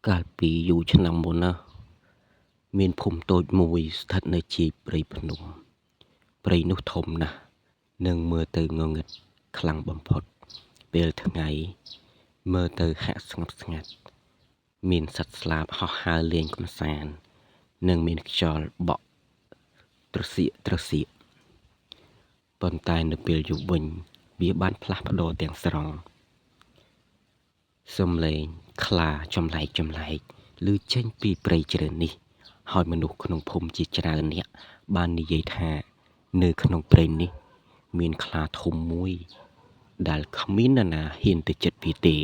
កាលពីយូរឆ្នាំមុនណាមានភូមិតូចមួយស្ថិតនៅជាយព្រៃភ្នំព្រៃនោះធំណាស់និងមើលទៅងងឹតខ្លាំងបំផុតពេលថ្ងៃមើលទៅហាក់ស្ងប់ស្ងាត់មានសត្វស្លាបហោះហើរលេងកម្សាន្តនិងមានខ្យល់បក់ត្រសៀកប៉ុន្តែនៅពេលយប់វិញវាបានផ្លាស់ប្ដូរទាំងស្រុងសំឡេងខ្លាចម្លែកឮចេញពីព្រៃជ្រៅនេះហើយមនុស្សក្នុងភូមិជាច្រើនអ្នកបាននិយាយថានៅក្នុងព្រៃនេះមានខ្លាធំមួយដែលគ្មាននរណាហ៊ានទៅជិតវាទេ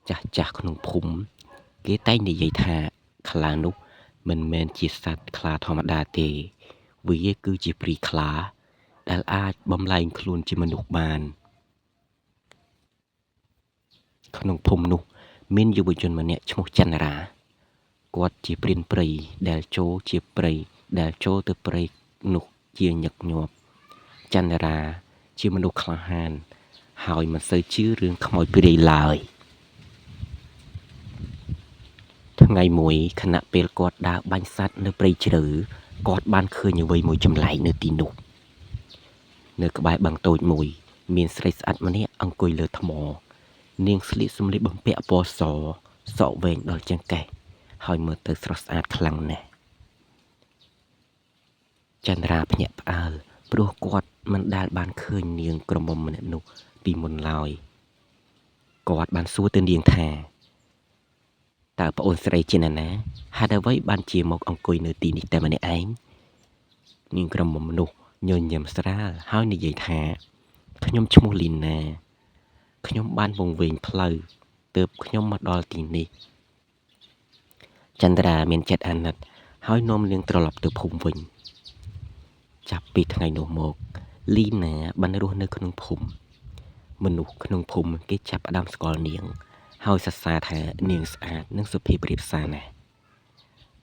ចាស់ក្នុងភូមិគេតែងនិយាយថាខ្លានោះមិនមែនជាសត្វខ្លាធម្មតាទេវាគឺជាព្រាយខ្លាដែលអាចបំលែងខ្លួនជាមនុស្សបានក្នុងភូមិនោះមានយុវជនម្នាក់ឈ្មោះចន្ទរាគាត់ជាព្រានព្រៃដែលចូលទៅព្រៃនោះជាញឹកញាប់ចន្ទរាជាមនុស្សក្លាហានហើយមិនសូវជឿរឿងខ្មោចព្រាយឡើយថ្ងៃមួយខណៈពេលគាត់ដើរបាញ់សត្វនៅព្រៃជ្រៅគាត់បានឃើញអ្វីមួយចម្លែកនៅទីនោះនៅក្បែរបឹងតូចមួយមានស្រីស្អាតម្នាក់អង្គុយលើថ្មនាងស្លៀកសម្លៀកបំពាក់ពណ៌សសក់វែងដល់ចង្កេះហើយមើលទៅស្រស់ស្អាតខ្លាំងណាស់ចន្ទរាភ្ញាក់ផ្អើលព្រោះគាត់មិនដែលបានឃើញនាងក្រមុំម្នាក់នោះពីមុនឡើយគាត់បានសួរទៅនាងថាតើប្អូនស្រីជានរណាហេតុអ្វីបានជាមកអង្គុយនៅទីនេះតែម្នាក់ឯងនាងក្រមុំនោះញញឹមស្រាលហើយនិយាយថាខ្ញុំឈ្មោះលីណាខ្ញុំបានវង្វេងផ្លូវទើបខ្ញុំមកដល់ទីនេះចន្ទរាមានចិត្តអាណិតហើយនាំនាងត្រឡប់ទៅភូមិវិញចាប់ពីថ្ងៃនោះមកលីណាបានរស់នៅក្នុងភូមិមនុស្សក្នុងភូមិគេចាប់ផ្ដើមស្គាល់នាងហើយសរសើរថានាងស្អាតនិងសុភាពរាបសារណាស់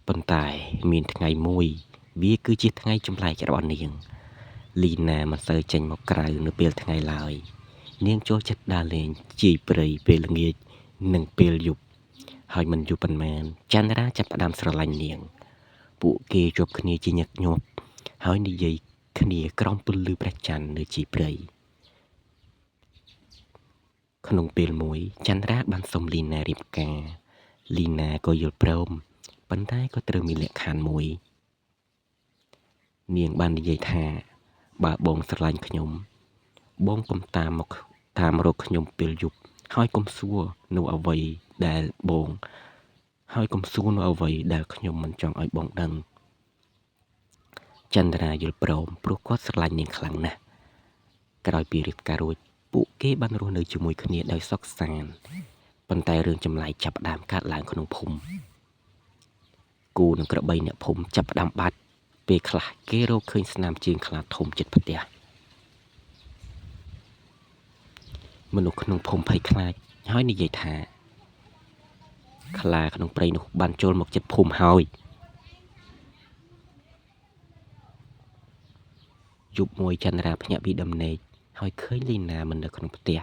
ប៉ុន្តែមានថ្ងៃមួយវាគឺជាថ្ងៃចម្លែករបស់នាងលីណាមិនសូវចេញមកក្រៅនៅពេលថ្ងៃឡើយនាងចូលចិត្តដើរលេងជាយព្រៃពេលល្ងាចនិងពេលយប់ហើយមិនយូរប៉ុន្មានចន្ទរាចាប់ផ្ដើមស្រឡាញ់នាងពួកគេជួបគ្នាជាញឹកញាប់ហើយនិយាយគ្នាក្រោមពន្លឺព្រះច័ន្ទនៅជាយព្រៃក្នុងពេលមួយចន្ទរាបានសុំលីណារៀបការលីណាក៏យល់ព្រមប៉ុន្តែក៏ត្រូវមានលក្ខខណ្ឌមួយនាងបាននិយាយថាបើបងស្រឡាញ់ខ្ញុំបងកុំតាមរកខ្ញុំពេលយប់ហើយកុំសួរនៅអ្វីដែលខ្ញុំមិនចង់ឲ្យបងដឹងចន្ទរាយល់ព្រមព្រោះគាត់ស្រឡាញ់នាងខ្លាំងណាស់ក្រោយពីរៀបការរួចពួកគេបានរស់នៅជាមួយគ្នាដោយសុខសាន្តប៉ុន្តែរឿងចម្លែកចាប់ផ្ដើមកើតឡើងក្នុងភូមិគូនិងក្របីអ្នកភូមិចាប់ផ្ដើមបាត់ពេលខ្លះគេរកឃើញស្នាមជើងខ្លាធំជិតផ្ទះមនុស្សក្នុងភូមិភ័យខ្លាចហើយនិយាយថាខ្លាក្នុងព្រៃនោះបានចូលមកជិតភូមិហើយយប់មួយចន្ទរាភ្ញាក់ពីដំណេកហើយឃើញលីណាមិននៅក្នុងផ្ទះ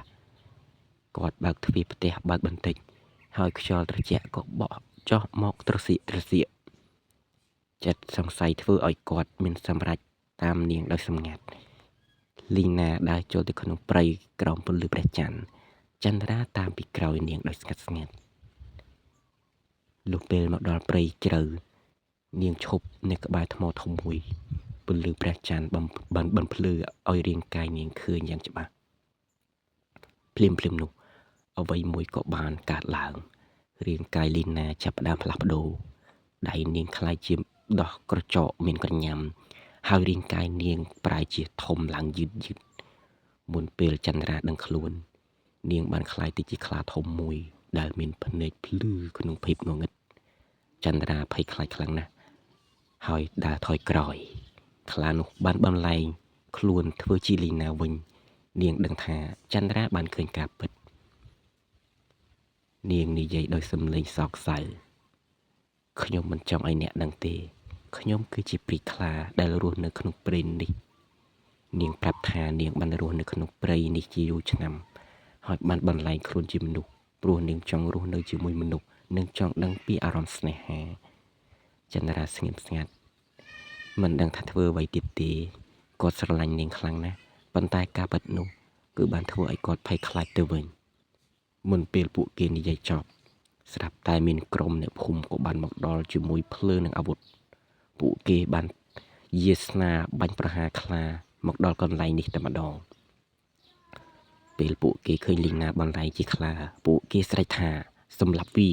គាត់បើកទ្វារផ្ទះបើកបន្តិចហើយខ្យល់ត្រជាក់ក៏បក់ចុះមកត្រសៀកចិត្តសង្ស័យធ្វើឲ្យគាត់មានសម្រេចតាមនាងដោយសម្ងាត់លីណាដើរចូលទៅក្នុងព្រៃក្រោមពន្លឺព្រះច័ន្ទចន្ទរាតាមពីក្រោយនាងដោយស្ងាត់លុះពេលមកដល់ព្រៃជ្រៅនាងឈប់នៅក្បែរថ្មធំមួយពន្លឺព្រះច័ន្ទបំភ្លឺឲ្យរាងកាយនាងឃើញយ៉ាងច្បាស់ភ្លាមនោះអ្វីមួយក៏បានកើតឡើងរាងកាយលីណាចាប់ផ្ដើមផ្លាស់ប្ដូរដៃនាងคล้ายជាដោះក្រចកមានកញ្ញាំហើយរាងកាយនាងប្រែជាធំឡើងយឺតមុនពេលចន្ទរាដឹងខ្លួននាងបានคล้ายទៅជាខ្លាធំមួយដែលមានភ្នែកភ្លឺក្នុងភាពងងឹតចន្ទរាភ័យខ្លាចខ្លាំងណាស់ហើយដើរថយក្រោយខ្លានោះបានបំលែងខ្លួនធ្វើជាលីណាវិញនាងដឹងថាចន្ទរាបានឃើញការពិតនាងនិយាយដោយសំឡេងសោកសៅខ្ញុំមិនចង់ឲ្យអ្នកដឹងទេខ្ញុំគឺជាព្រាយខ្លាដែលរស់នៅក្នុងព្រៃនេះនាងប្រាប់ថានាងបានរស់នៅក្នុងព្រៃនេះជាយូរឆ្នាំហើយបានបន្លែងខ្លួនជាមនុស្ស ព្រោះនាងចង់រស់នៅជាមួយមនុស្សនិងចង់ដឹងពីអារម្មណ៍ស្នេហាចន្ទរាស្ងៀមស្ងាត់មិនដឹងថាធ្វើអ្វីទៀតទេគាត់ស្រឡាញ់នាងខ្លាំងណាស់ប៉ុន្តែការពិតនោះគឺបានធ្វើឲ្យគាត់ភ័យខ្លាចទៅវិញមុនពេលពួកគេនិយាយចប់ស្រាប់តែមានក្រុមអ្នកភូមិក៏បានមកដល់ជាមួយភ្លើងនិងអាវុធពួកគេបានយាស្នាបាញ់ប្រហារខ្លាមកដល់កន្លែងនេះតែម្ដងពេលពួកគេឃើញលីណាបន្លែងជាខ្លាពួកគេស្រែកថាសម្លាប់វា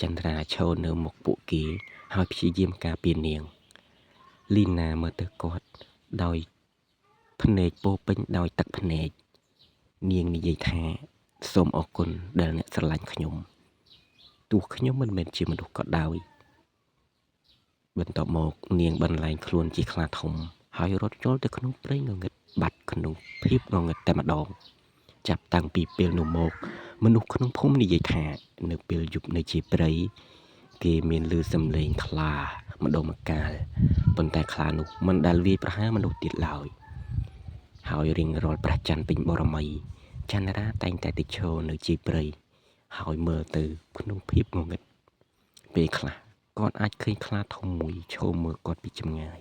ចន្ទរាឈរនៅមុខពួកគេហើយព្យាយាមការពារនាងលីណាមើលទៅគាត់ដោយភ្នែកពោពេញដោយទឹកភ្នែកនាងនិយាយថាសូមអរគុណដែលអ្នកស្រឡាញ់ខ្ញុំទោះខ្ញុំមិនមែនជាមនុស្សក៏ដោយបន្ទាប់មកនាងបន្លែងខ្លួនជាខ្លាធំហើយរត់ចូលទៅក្នុងព្រៃងងឹតបាត់ក្នុងភាពងងឹតតែម្ដងចាប់តាំងពីពេលនោះមកមនុស្សក្នុងភូមិនិយាយថានៅពេលយប់នៅជាព្រៃគេមានឮសំឡេងខ្លាម្ដងម្កាលប៉ុន្តែខ្លានោះមិនដែលវាយប្រហារមនុស្សទៀតឡើយហើយរៀងរាល់ព្រះច័ន្ទពេញបរមីចន្ទរាតែងតែទៅឈរនៅជាព្រៃហើយមើលទៅក្នុងភាពងងឹតពេលខ្លះគាត់អាចឃើញខ្លាធំមួយឈរមើលគាត់ពីចម្ងាយ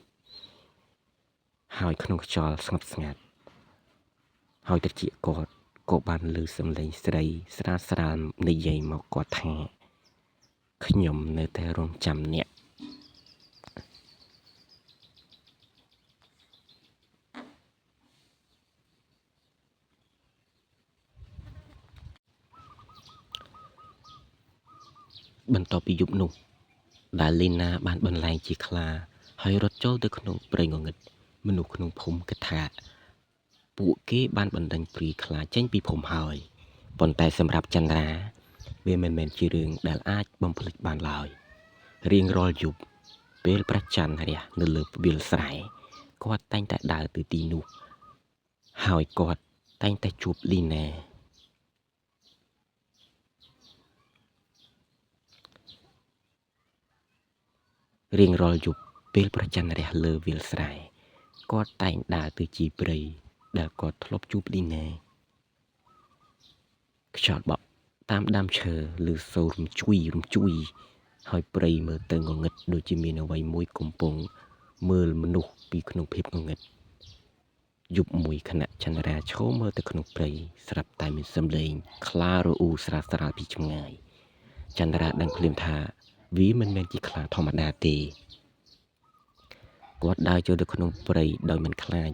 ហើយក្នុងខ្យល់ស្ងប់ស្ងាត់ហើយត្រចៀកគាត់ក៏បានឮសំឡេងស្រីស្រាលស្រាលនិយាយមកគាត់ថាខ្ញុំនៅតែរងចាំអ្នកបន្ទាប់ពីយប់នោះដែលលីណាបានបន្លែងជាខ្លាហើយរត់ចូលទៅក្នុងព្រៃងងឹតមនុស្សក្នុងភូមិគិតថាពួកគេបានបណ្ដេញព្រាយខ្លាចេញពីភូមិហើយប៉ុន្តែសម្រាប់ចន្ទរាវាមិនមែនជារឿងដែលអាចបំភ្លេចបានឡើយរៀងរាល់យប់ពេលព្រះច័ន្ទរះនៅលើវាលស្រែគាត់តែងតែដើរទៅទីនោះហើយគាត់តែងតែជួបលីណារៀងរាល់យប់ពេលព្រះច័ន្ទរះលើវាលស្រែគាត់តែងដើរទៅជីព្រៃដែលគាត់ធ្លាប់ជួបលីណាខ្យល់បក់តាមដើមឈើឬសូររំជួយហើយព្រៃមើលទៅងងឹតដូចជាមានអ្វីមួយកំពុងមើលមនុស្សពីក្នុងភាពងងឹតយប់មួយខណៈចន្ទរាឈរមើលទៅក្នុងព្រៃស្រាប់តែមានសំឡេងខ្លារអ៊ូស្រាលៗពីចម្ងាយចន្ទរាដឹងភ្លាមថាវាមិនមែនជាខ្លាធម្មតាទេគាត់ដើរចូលទៅក្នុងព្រៃដោយមិនខ្លាច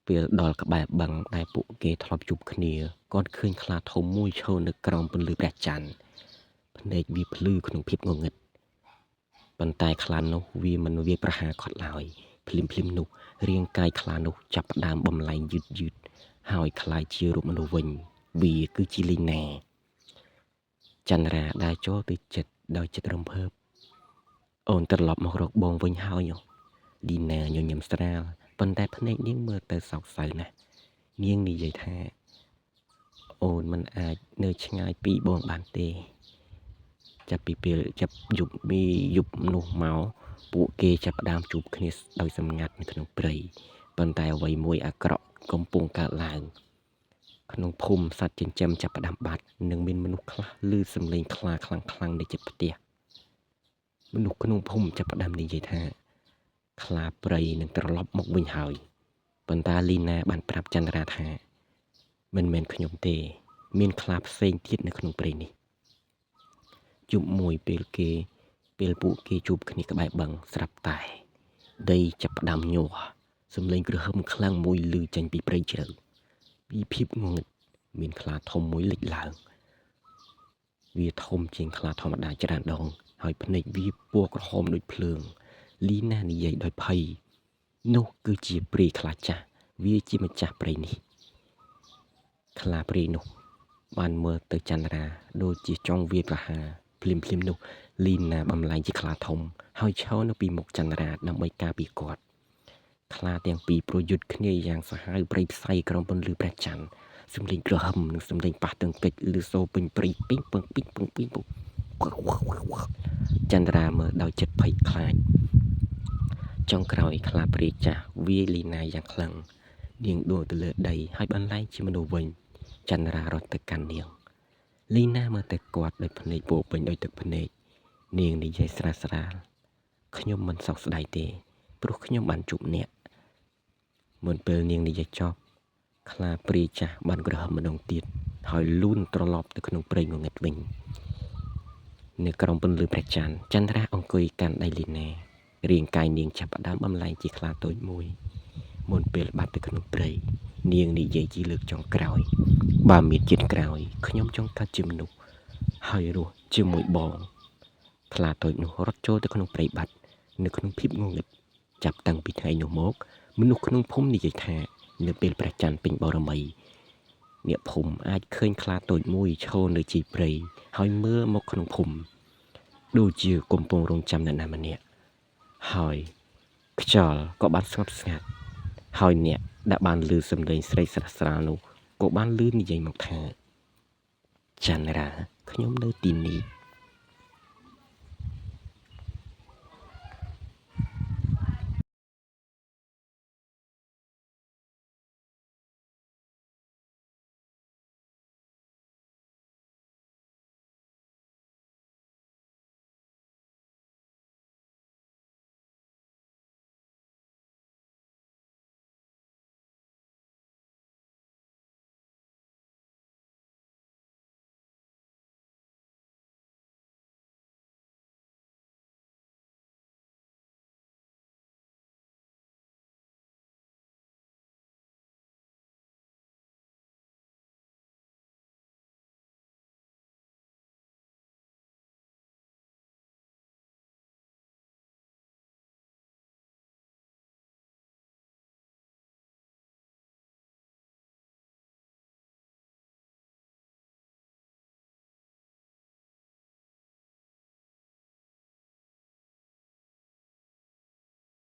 ពេលដល់ក្បែរបឹងដែលពួកគេធ្លាប់ជួបគ្នាគាត់ឃើញខ្លាធំមួយឈរនៅក្រោមពន្លឺព្រះច័ន្ទភ្នែកវាភ្លឺក្នុងភាពងងឹតប៉ុន្តែខ្លានោះវាមិនវាយប្រហារគាត់ឡើយភ្លាមនោះរាងកាយខ្លានោះចាប់ផ្ដើមបំលែងយឺតហើយคล้ายជារូបមនុស្សវិញវាគឺជាលីណាចន្ទរាដើរចូលទៅចិត្តដោយចិត្តរំភើបអូនត្រឡប់មករកបងវិញហើយលីណាញញឹមស្រាលប៉ុន្តែភ្នែកនាងមើលទៅសោកសៅណាស់នាងនិយាយថាអូនមិនអាចនៅឆ្ងាយពីបងបានទេចាប់ពីពេលចាប់យប់នោះមកពួកគេចាប់ផ្ដើមជួបគ្នាដោយសម្ងាត់នៅក្នុងព្រៃប៉ុន្តែអ្វីមួយអាក្រក់កំពុងកើតឡើងក្នុងភូមិសត្វចិញ្ចឹមចាប់ផ្ដើមបាត់និងមានមនុស្សខ្លះឮសំឡេងខ្លាខ្លាំងនៅជិតផ្ទះមនុស្សក្នុងភូមិចាប់ផ្ដើមនិយាយថាខ្លាព្រៃនឹងត្រឡប់មកវិញហើយប៉ុន្តែលីណាបានប្រាប់ចន្ទរាថាមិនមែនខ្ញុំទេមានខ្លាផ្សេងទៀតនៅក្នុងព្រៃនេះយប់មួយពេលពួកគេជួបគ្នាក្បែរបឹងស្រាប់តែដីចាប់ផ្ដើមញ័រសំឡេងគ្រហឹមខ្លាំងមួយឮចេញពីព្រៃជ្រៅពីភាពងងឹតមានខ្លាធំមួយលេចឡើងវាធំជាងខ្លាធម្មតាច្រើនដងហើយភ្នែកវាពណ៌ក្រហមដូចភ្លើងលីណានិយាយដោយភ័យនោះគឺជាព្រាយខ្លាចាស់វាជាម្ចាស់ព្រៃនេះខ្លាព្រាយនោះបានមើលទៅចន្ទរាដូចជាចង់វាយប្រហារភ្លាមនោះលីណាបំលែងជាខ្លាធំហើយឈរនៅពីមុខចន្ទរាដើម្បីការពារគាត់ខ្លាទាំងពីរប្រយុទ្ធគ្នាយ៉ាងសាហាវព្រៃផ្សៃក្រោមពន្លឺព្រះច័ន្ទសំឡេងក្រហឹមនិងសំឡេងប៉ះទង្គិចឮសូរពេញព្រៃពីងពងចន្ទរាមើលដោយចិត្តភ័យខ្លាចចុងក្រោយខ្លាព្រាយចាស់វាយលីណាយ៉ាងខ្លាំងនាងដួលទៅលើដីហើយបន្លែងជាមនុស្សវិញចន្ទរារត់ទៅកាន់នាង លីណាមើលតែគាត់ដោយភ្នែកពោពេញដោយទឹកភ្នែកនាងនិយាយស្រាលស្រាលខ្ញុំមិនសោកស្ដាយទេព្រោះខ្ញុំបានជួបអ្នកមុនពេលនាងនិយាយចប់ខ្លាព្រាយចាស់បានក្រហមម្ដងទៀតហើយលូនត្រឡប់ទៅក្នុងព្រៃងងឹតវិញនៅក្រោមពន្លឺព្រះច័ន្ទចន្ទរាអង្គុយកាន់ដៃលីណារាងកាយនាងចាប់ផ្ដើមបំលែងជាខ្លាតូចមួយមុនពេលបាត់ទៅក្នុងព្រៃនាងនិយាយជាលើកចុងក្រោយបើមានជាតិក្រោយខ្ញុំចង់កាត់ជាមនុស្សហើយរស់ជាមួយបងខ្លាតូចនោះរត់ចូលទៅក្នុងព្រៃបាត់នៅក្នុងភាពងងឹតចាប់តាំងពីថ្ងៃនោះមកមនុស្សក្នុងភូមិនិយាយថានៅពេលព្រះច័ន្ទពេញបរមីអ្នកភូមិអាចឃើញខ្លាតូចមួយឈរនៅជីព្រៃហើយមើលមកក្នុងភូមិដូចជាកំពុងរងចាំនរណាម្នាក់ហើយខ្យល់ក៏បានស្ងប់ស្ងាត់ហើយអ្នកដែលបានឮសំឡេងស្រីស្រស់ស្រាលនោះក៏បានឮនិយាយមកថាចន្ទរាខ្ញុំនៅទីនេះ